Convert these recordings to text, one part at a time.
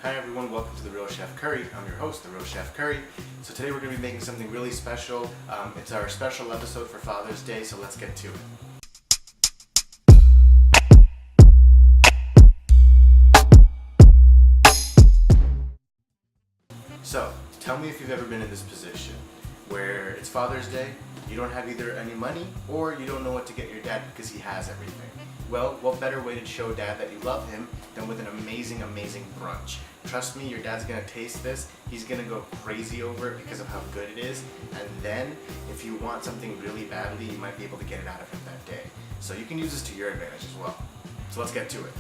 Hi everyone, welcome to The Real Chef Curry. I'm your host, The Real Chef Curry. So today we're going to be making something really special. It's our special episode for Father's Day, so let's get to it. So, tell me if you've ever been in this position where it's Father's Day, you don't have either any money or you don't know what to get your dad because he has everything. Well, what better way to show dad that you love him than with an amazing brunch. Trust me, your dad's gonna taste this, he's gonna go crazy over it because of how good it is, and then if you want something really badly, you might be able to get it out of him that day. So you can use this to your advantage as well. So let's get to it.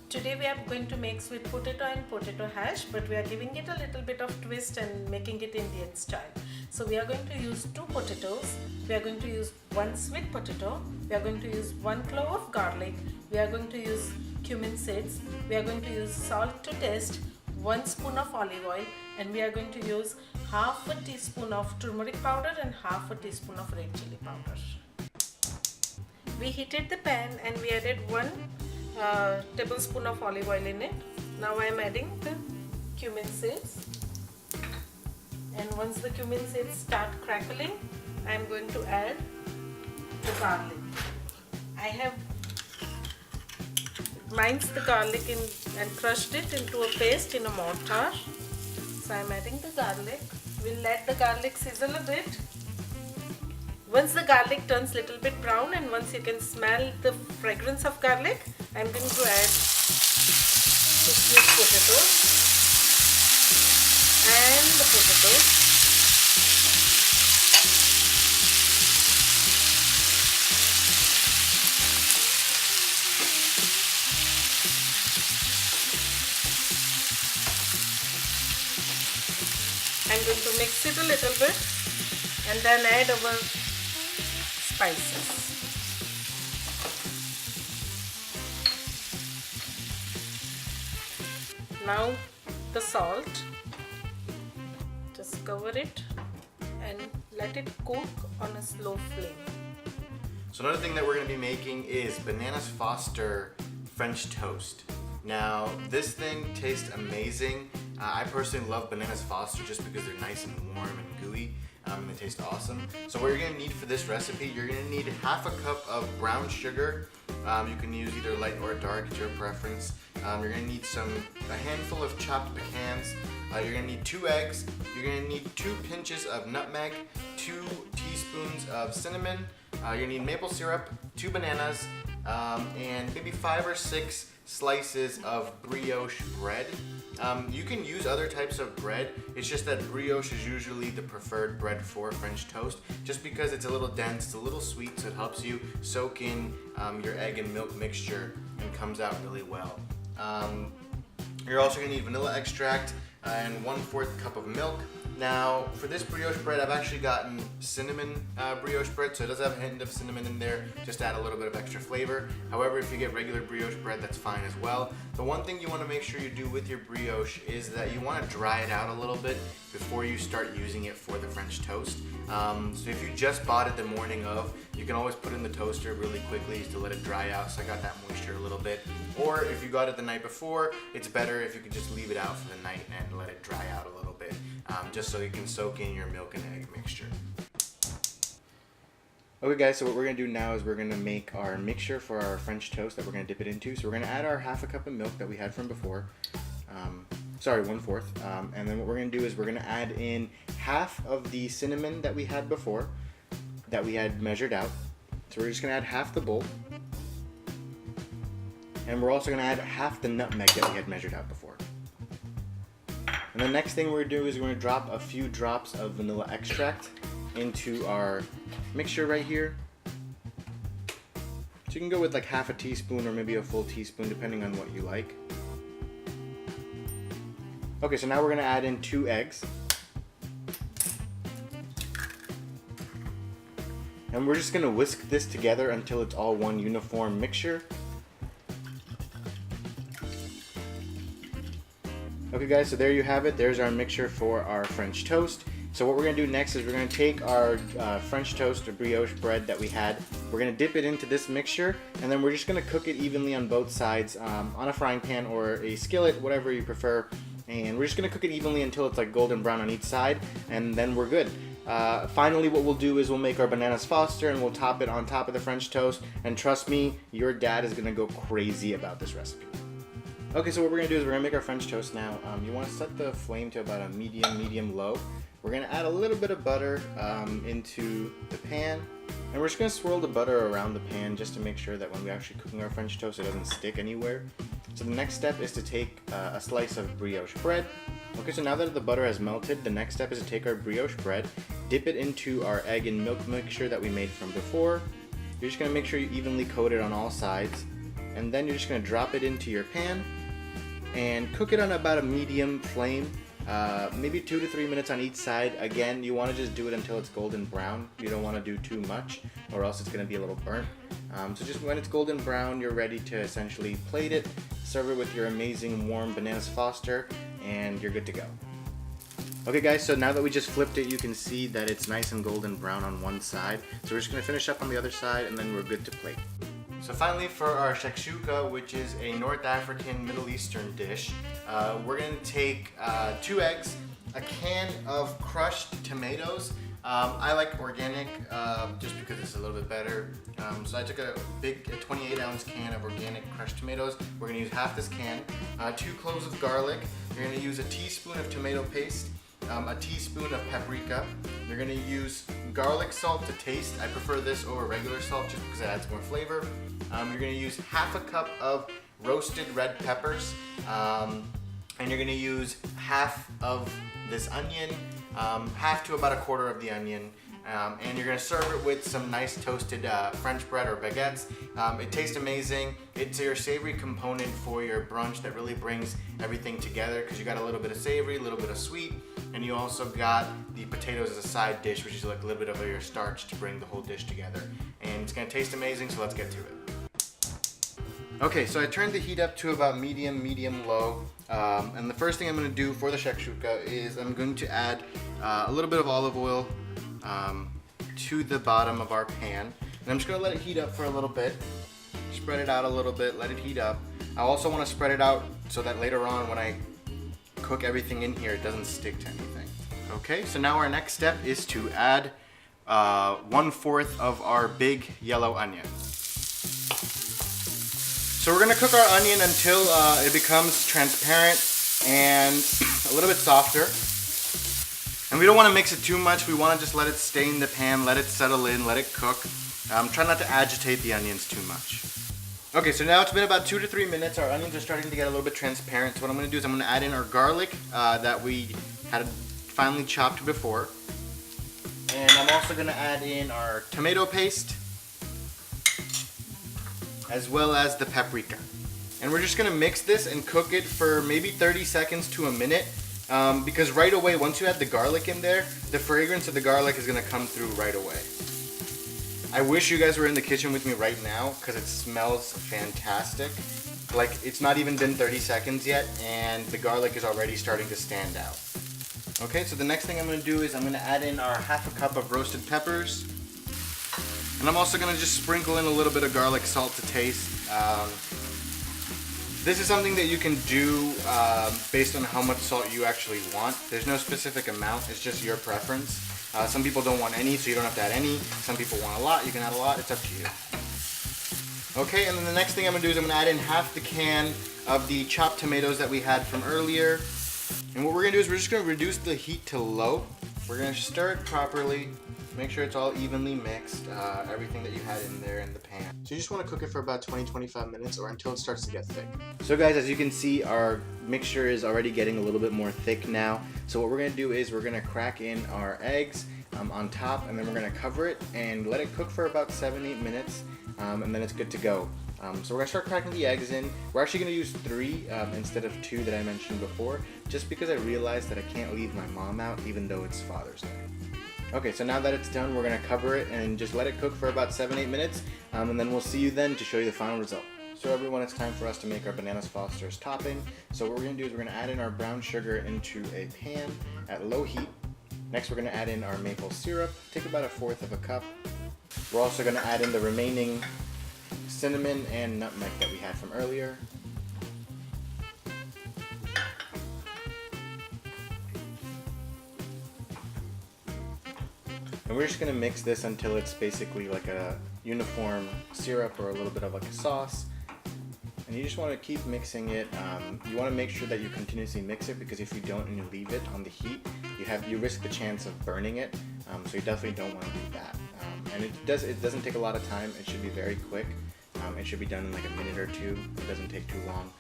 Today we are going to make sweet potato and potato hash, but we are giving it a little bit of twist and making it Indian style. So we are going to use 2 potatoes, we are going to use 1 sweet potato, we are going to use 1 clove of garlic, we are going to use cumin seeds, we are going to use salt to taste, 1 spoon of olive oil, and we are going to use half a teaspoon of turmeric powder and half a teaspoon of red chili powder. We heated the pan and we added 1 tablespoon of olive oil in it. Now I am adding the cumin seeds, and once the cumin seeds start crackling, I am going to add the garlic. I have minced the garlic and crushed it into a paste in a mortar. So I am adding the garlic. We'll let the garlic sizzle a bit. Once the garlic turns a little bit brown and once you can smell the fragrance of garlic, I'm going to add the sweet potatoes and the potatoes. I'm going to mix it a little bit and then add our spices. Now the salt, just cover it and let it cook on a slow flame. So another thing that we're going to be making is Bananas Foster French toast. Now this thing tastes amazing. I personally love Bananas Foster just because they're nice and warm and gooey. And they taste awesome. So what you're going to need for this recipe, you're going to need half a cup of brown sugar. You can use either light or dark, it's your preference. You're going to need a handful of chopped pecans. You're going to need 2 eggs. You're going to need 2 pinches of nutmeg, 2 teaspoons of cinnamon. You're going to need maple syrup, 2 bananas, and maybe 5 or 6 slices of brioche bread. You can use other types of bread, it's just that brioche is usually the preferred bread for French toast, just because it's a little dense, it's a little sweet, so it helps you soak in your egg and milk mixture and comes out really well. You're also going to need vanilla extract and 1/4 cup of milk. Now, for this brioche bread, I've actually gotten cinnamon brioche bread, so it does have a hint of cinnamon in there, just to add a little bit of extra flavor. However, if you get regular brioche bread, that's fine as well. The one thing you want to make sure you do with your brioche is that you want to dry it out a little bit before you start using it for the French toast. So if you just bought it the morning of, you can always put it in the toaster really quickly to let it dry out, so I got that moisture a little bit. Or if you got it the night before, it's better if you could just leave it out for the night and let it dry out a little bit, just so you can soak in your milk and egg mixture. Okay guys, so what we're going to do now is we're going to make our mixture for our French toast that we're going to dip it into. So we're going to add our half a cup of milk that we had from before. Sorry, 1/4. And then what we're going to do is we're going to add in half of the cinnamon that we had before, that we had measured out. So we're just going to add half the bowl. And we're also going to add half the nutmeg that we had measured out before. And the next thing we're going to do is we're going to drop a few drops of vanilla extract into our mixture right here. So you can go with like half a teaspoon or maybe a full teaspoon depending on what you like. Okay, so now we're going to add in 2 eggs. And we're just going to whisk this together until it's all one uniform mixture. Okay guys, so there you have it. There's our mixture for our French toast. So what we're going to do next is we're going to take our French toast or brioche bread that we had. We're going to dip it into this mixture, and then we're just going to cook it evenly on both sides on a frying pan or a skillet, whatever you prefer. and we're just gonna cook it evenly until it's like golden brown on each side, and then we're good. Finally, what we'll do is we'll make our bananas Foster and we'll top it on top of the French toast, and trust me, your dad is gonna go crazy about this recipe. Okay, so what we're gonna do is we're gonna make our French toast now. You wanna set the flame to about a medium low. We're gonna add a little bit of butter into the pan, and we're just gonna swirl the butter around the pan just to make sure that when we're actually cooking our French toast, it doesn't stick anywhere. So the next step is to take a slice of brioche bread. Okay, so now that the butter has melted, the next step is to take our brioche bread, dip it into our egg and milk mixture that we made from before. You're just gonna make sure you evenly coat it on all sides, and then you're just gonna drop it into your pan and cook it on about a medium flame, maybe 2 to 3 minutes on each side. Again, you want to just do it until it's golden brown. You don't want to do too much, or else it's going to be a little burnt. So just when it's golden brown, you're ready to essentially plate it, serve it with your amazing warm bananas Foster, and you're good to go. Okay guys, so now that we just flipped it, you can see that it's nice and golden brown on one side. So we're just going to finish up on the other side, and then we're good to plate. So finally, for our Shakshuka, which is a North African Middle Eastern dish, we're going to take 2 eggs, a can of crushed tomatoes. I like organic just because it's a little bit better. So I took a 28-ounce can of organic crushed tomatoes. We're going to use half this can. 2 cloves of garlic. You're going to use a teaspoon of tomato paste, a teaspoon of paprika. You're going to use garlic salt to taste. I prefer this over regular salt just because it adds more flavor. You're going to use half a cup of roasted red peppers, and you're going to use half of this onion, half to about a quarter of the onion, and you're going to serve it with some nice toasted French bread or baguettes. It tastes amazing. It's your savory component for your brunch that really brings everything together, because you got a little bit of savory, a little bit of sweet, and you also got the potatoes as a side dish, which is like a little bit of your starch to bring the whole dish together. And it's going to taste amazing, so let's get to it. Okay, so I turned the heat up to about medium low, and the first thing I'm going to do for the shakshuka is I'm going to add a little bit of olive oil to the bottom of our pan, and I'm just going to let it heat up for a little bit. Spread it out a little bit, let it heat up. I also want to spread it out so that later on when I cook everything in here, it doesn't stick to anything. Okay, so now our next step is to add 1/4 of our big yellow onion. So we're going to cook our onion until it becomes transparent and a little bit softer. And we don't want to mix it too much. We want to just let it stay in the pan, let it settle in, let it cook. Try not to agitate the onions too much. Okay, so now it's been about 2 to 3 minutes. Our onions are starting to get a little bit transparent. So what I'm going to do is I'm going to add in our garlic that we had finely chopped before. And I'm also going to add in our tomato paste, as well as the paprika. And we're just gonna mix this and cook it for maybe 30 seconds to a minute, because right away, once you add the garlic in there, the fragrance of the garlic is gonna come through right away. I wish you guys were in the kitchen with me right now, because it smells fantastic. Like, it's not even been 30 seconds yet, and the garlic is already starting to stand out. Okay, so the next thing I'm gonna do is I'm gonna add in our half a cup of roasted peppers. And I'm also going to just sprinkle in a little bit of garlic salt to taste. This is something that you can do based on how much salt you actually want. There's no specific amount, it's just your preference. Some people don't want any, so you don't have to add any. Some people want a lot, you can add a lot, it's up to you. Okay, and then the next thing I'm going to do is I'm going to add in half the can of the chopped tomatoes that we had from earlier. And what we're going to do is we're just going to reduce the heat to low. We're going to stir it properly. Make sure it's all evenly mixed, everything that you had in there in the pan. So you just want to cook it for about 20-25 minutes or until it starts to get thick. So guys, as you can see, our mixture is already getting a little bit more thick now. So what we're going to do is we're going to crack in our eggs on top, and then we're going to cover it and let it cook for about 7-8 minutes, and then it's good to go. So we're going to start cracking the eggs in. We're actually going to use 3 instead of 2 that I mentioned before, just because I realized that I can't leave my mom out even though it's Father's Day. Okay, so now that it's done, we're going to cover it and just let it cook for about 7-8 minutes, and then we'll see you then to show you the final result. So everyone, it's time for us to make our bananas Foster's topping. So what we're going to do is we're going to add in our brown sugar into a pan at low heat. Next, we're going to add in our maple syrup. Take about 1/4 of a cup. We're also going to add in the remaining cinnamon and nutmeg that we had from earlier. And we're just gonna mix this until it's basically like a uniform syrup or a little bit of like a sauce. And you just want to keep mixing it. You want to make sure that you continuously mix it, because if you don't and you leave it on the heat, you risk the chance of burning it. So you definitely don't want to do that. And it doesn't take a lot of time. It should be very quick. It should be done in like a minute or two. It doesn't take too long.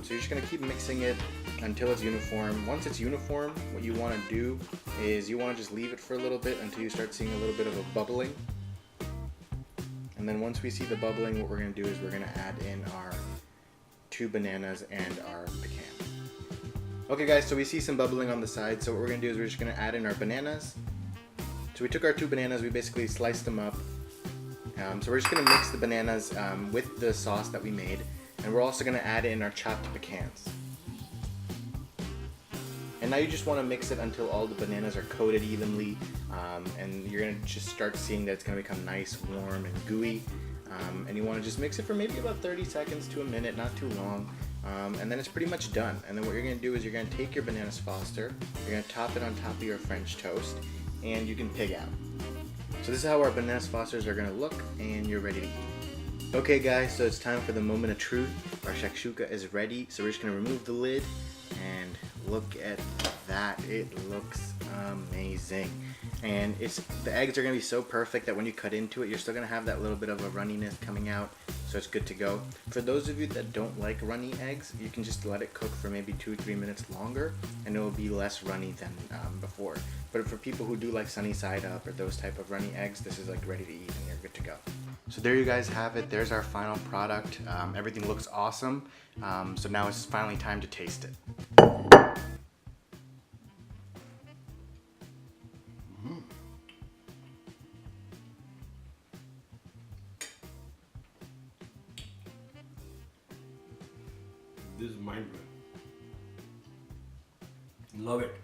So you're just gonna keep mixing it until it's uniform. Once it's uniform, what you want to do is you want to just leave it for a little bit until you start seeing a little bit of a bubbling. And then once we see the bubbling, what we're gonna do is we're gonna add in our 2 bananas and our pecan. Okay guys, so we see some bubbling on the side, so what we're gonna do is we're just gonna add in our bananas. So we took our 2 bananas, we basically sliced them up. So we're just gonna mix the bananas with the sauce that we made, and we're also gonna add in our chopped pecans. And now you just wanna mix it until all the bananas are coated evenly, and you're gonna just start seeing that it's gonna become nice, warm, and gooey. And you want to just mix it for maybe about 30 seconds to a minute, not too long, and then it's pretty much done. And then what you're going to do is you're going to take your Bananas Foster, you're going to top it on top of your French toast, and you can pig out. So this is how our Bananas Fosters are going to look, and you're ready to eat. Okay guys, so it's time for the moment of truth. Our shakshuka is ready, so we're just going to remove the lid, and look at that. It looks amazing. And the eggs are going to be so perfect that when you cut into it, you're still going to have that little bit of a runniness coming out, so it's good to go. For those of you that don't like runny eggs, you can just let it cook for maybe 2-3 minutes longer, and it will be less runny than before. But for people who do like sunny side up or those type of runny eggs, this is like ready to eat and you're good to go. So there you guys have it. There's our final product. Everything looks awesome. So now it's finally time to taste it. This is mind blowing. Love it.